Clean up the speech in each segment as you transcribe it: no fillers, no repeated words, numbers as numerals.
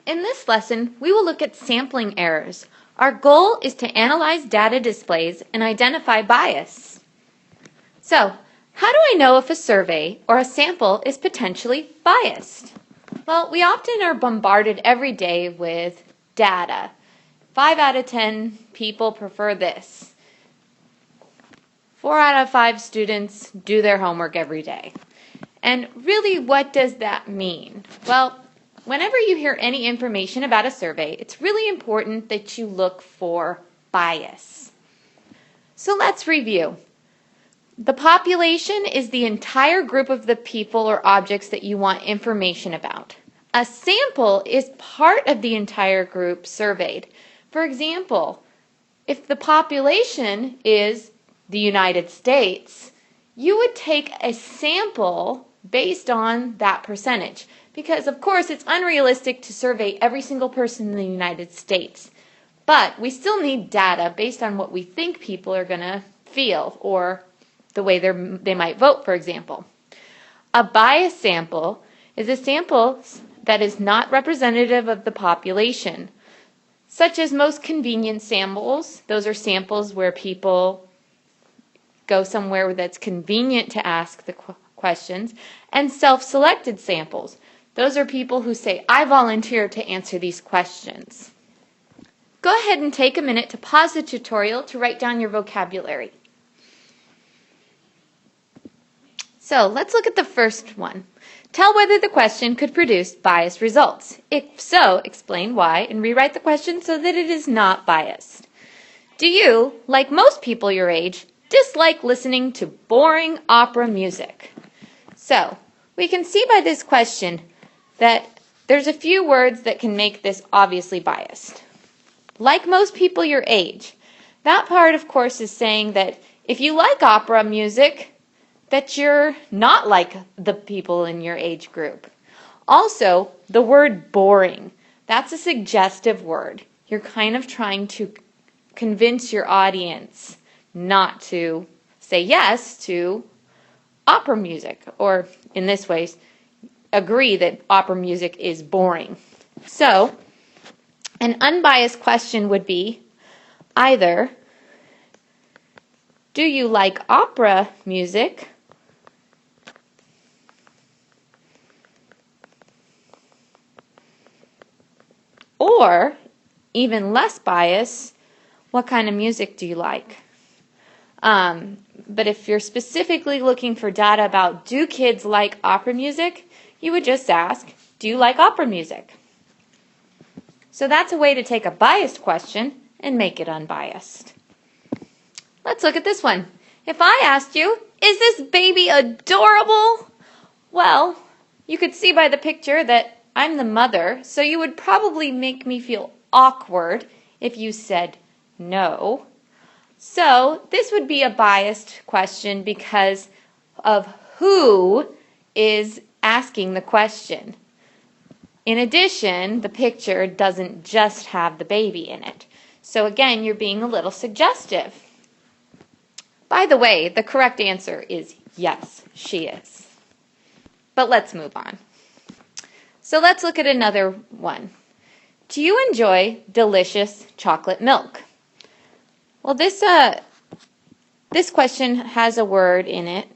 In this lesson, we will look at sampling errors. Our goal is to analyze data displays and identify bias. So, how do I know if a survey or a sample is potentially biased? Well, we often are bombarded every day with data. 5 out of 10 people prefer this. 4 out of 5 students do their homework every day. And really, what does that mean? Well, whenever you hear any information about a survey, it's really important that you look for bias. So let's review. The population is the entire group of the people or objects that you want information about. A sample is part of the entire group surveyed. For example, if the population is the United States, you would take a sample based on that percentage. Because, of course, it's unrealistic to survey every single person in the United States. But we still need data based on what we think people are going to feel or the way they might vote, for example. A bias sample is a sample that is not representative of the population, such as most convenience samples. Those are samples where people go somewhere that's convenient to ask the questions, and self-selected samples. Those are people who say, I volunteer to answer these questions. Go ahead and take a minute to pause the tutorial to write down your vocabulary. So let's look at the first one. Tell whether the question could produce biased results. If so, explain why and rewrite the question so that it is not biased. Do you, like most people your age, dislike listening to boring opera music? So, we can see by this question that there's a few words that can make this obviously biased. Like most people your age. That part, of course, is saying that if you like opera music, that you're not like the people in your age group. Also, the word boring. That's a suggestive word. You're kind of trying to convince your audience not to say yes to opera music, or in this way, agree that opera music is boring. So, an unbiased question would be either, do you like opera music? Or, even less biased, what kind of music do you like? But if you're specifically looking for data about do kids like opera music, you would just ask, do you like opera music? So that's a way to take a biased question and make it unbiased. Let's look at this one. If I asked you, is this baby adorable? Well, you could see by the picture that I'm the mother, so you would probably make me feel awkward if you said no. So this would be a biased question because of who is asking the question. In addition, the picture doesn't just have the baby in it. So again, you're being a little suggestive. By the way, the correct answer is yes, she is. But let's move on. So let's look at another one. Do you enjoy delicious chocolate milk? Well, this question has a word in it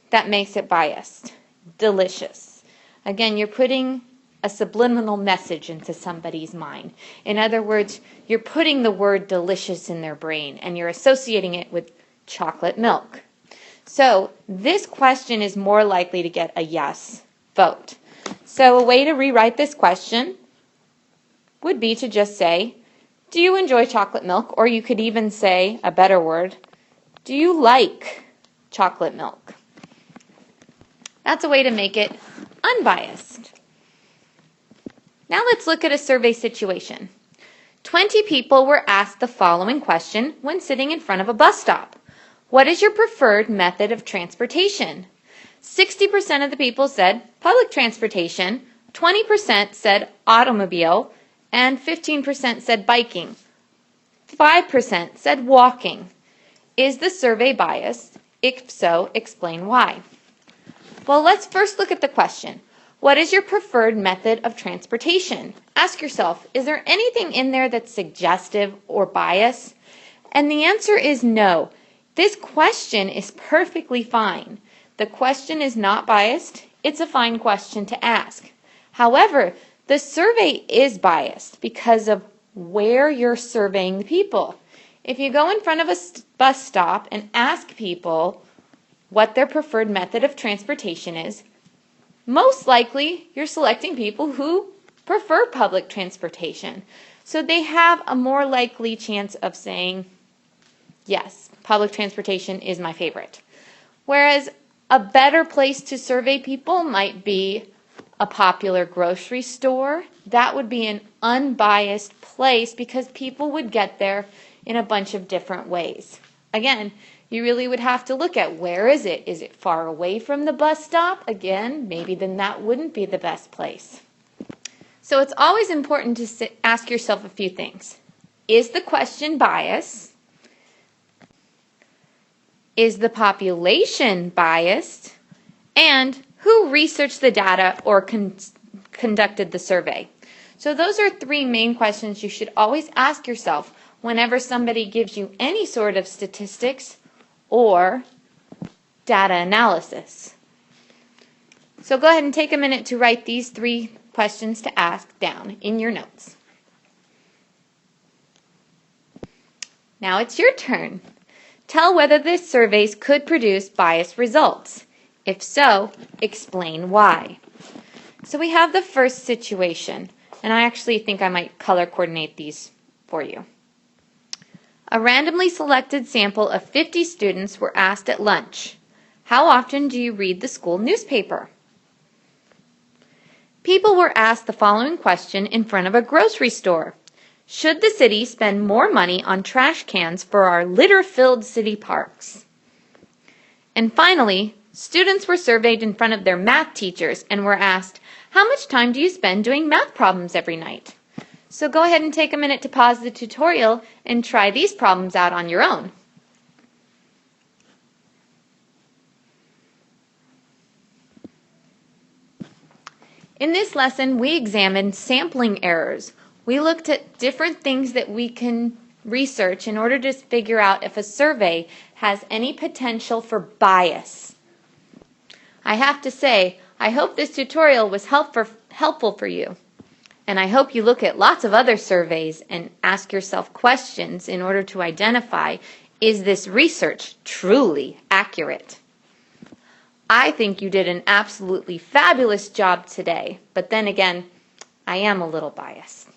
that makes it biased. Delicious. Again, you're putting a subliminal message into somebody's mind. In other words, you're putting the word delicious in their brain and you're associating it with chocolate milk. So this question is more likely to get a yes vote. So a way to rewrite this question would be to just say, do you enjoy chocolate milk? Or you could even say a better word, do you like chocolate milk? That's a way to make it unbiased. Now let's look at a survey situation. 20 people were asked the following question when sitting in front of a bus stop. What is your preferred method of transportation? 60% of the people said public transportation, 20% said automobile, and 15% said biking. 5% said walking. Is the survey biased? If so, explain why. Well, let's first look at the question. What is your preferred method of transportation? Ask yourself, is there anything in there that's suggestive or biased? And the answer is no. This question is perfectly fine. The question is not biased. It's a fine question to ask. However, the survey is biased because of where you're surveying the people. If you go in front of a bus stop and ask people what their preferred method of transportation is, most likely you're selecting people who prefer public transportation. So they have a more likely chance of saying, yes, public transportation is my favorite. Whereas a better place to survey people might be a popular grocery store. That would be an unbiased place because people would get there in a bunch of different ways. Again, you really would have to look at where is it? Is it far away from the bus stop? Again, maybe then that wouldn't be the best place. So it's always important to ask yourself a few things. Is the question biased? Is the population biased? And who researched the data or conducted the survey? So those are three main questions you should always ask yourself whenever somebody gives you any sort of statistics or data analysis. So go ahead and take a minute to write these three questions to ask down in your notes. Now it's your turn. Tell whether the surveys could produce biased results. If so, explain why. So we have the first situation, and I actually think I might color coordinate these for you. A randomly selected sample of 50 students were asked at lunch, how often do you read the school newspaper? People were asked the following question in front of a grocery store. Should the city spend more money on trash cans for our litter-filled city parks? And finally, students were surveyed in front of their math teachers and were asked, how much time do you spend doing math problems every night? So go ahead and take a minute to pause the tutorial and try these problems out on your own. In this lesson, we examined sampling errors. We looked at different things that we can research in order to figure out if a survey has any potential for bias. I have to say, I hope this tutorial was helpful for you. And I hope you look at lots of other surveys and ask yourself questions in order to identify, is this research truly accurate? I think you did an absolutely fabulous job today, but then again, I am a little biased.